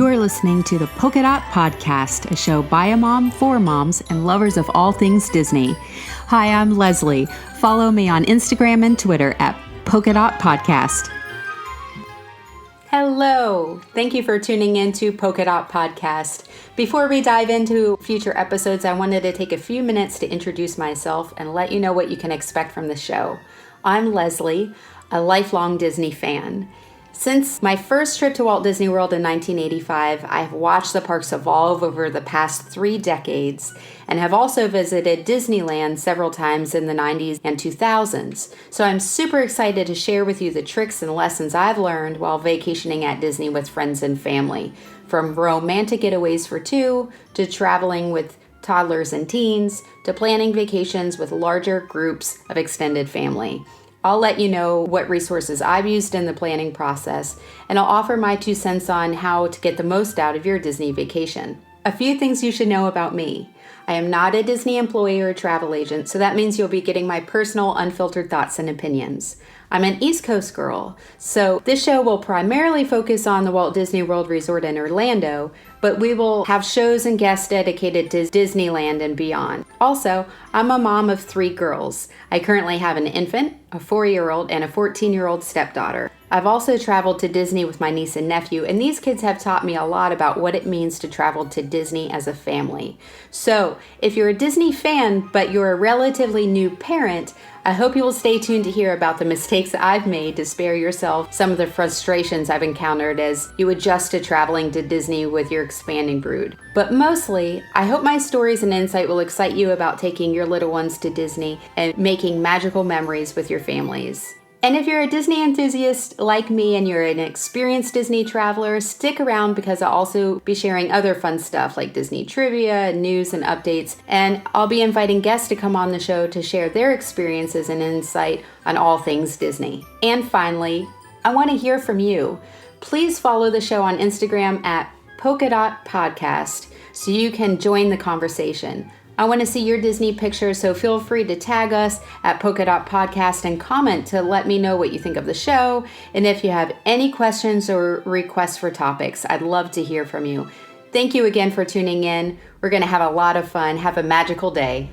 You're listening to the Polka Dot Podcast, a show by a mom, for moms, and lovers of all things Disney. Hi, I'm Leslie. Follow me on Instagram and Twitter at Polka Dot Podcast. Hello. Thank you for tuning in to Polka Dot Podcast. Before we dive into future episodes, I wanted to take a few minutes to introduce myself and let you know what you can expect from the show. I'm Leslie, a lifelong Disney fan. Since my first trip to Walt Disney World in 1985, I have watched the parks evolve over the past 3 decades and have also visited Disneyland several times in the 90s and 2000s. So I'm super excited to share with you the tricks and lessons I've learned while vacationing at Disney with friends and family, from romantic getaways for 2 to traveling with toddlers and teens to planning vacations with larger groups of extended family. I'll let you know what resources I've used in the planning process, and I'll offer my 2 cents on how to get the most out of your Disney vacation. A few things you should know about me. I am not a Disney employee or travel agent, so that means you'll be getting my personal, unfiltered thoughts and opinions. I'm an East Coast girl, so this show will primarily focus on the Walt Disney World Resort in Orlando, but we will have shows and guests dedicated to Disneyland and beyond. Also, I'm a mom of 3 girls. I currently have an infant, a 4-year-old, and a 14-year-old stepdaughter. I've also traveled to Disney with my niece and nephew, and these kids have taught me a lot about what it means to travel to Disney as a family. So, if you're a Disney fan, but you're a relatively new parent, I hope you will stay tuned to hear about the mistakes I've made to spare yourself some of the frustrations I've encountered as you adjust to traveling to Disney with your expanding brood. But mostly, I hope my stories and insight will excite you about taking your little ones to Disney and making magical memories with your families. And if you're a Disney enthusiast like me and you're an experienced Disney traveler, stick around because I'll also be sharing other fun stuff like Disney trivia, news, and updates. And I'll be inviting guests to come on the show to share their experiences and insight on all things Disney. And finally, I want to hear from you. Please follow the show on Instagram at Polka Dot Podcast so you can join the conversation. I want to see your Disney pictures, so feel free to tag us at Polka Dot Podcast and comment to let me know what you think of the show. And if you have any questions or requests for topics, I'd love to hear from you. Thank you again for tuning in. We're going to have a lot of fun. Have a magical day.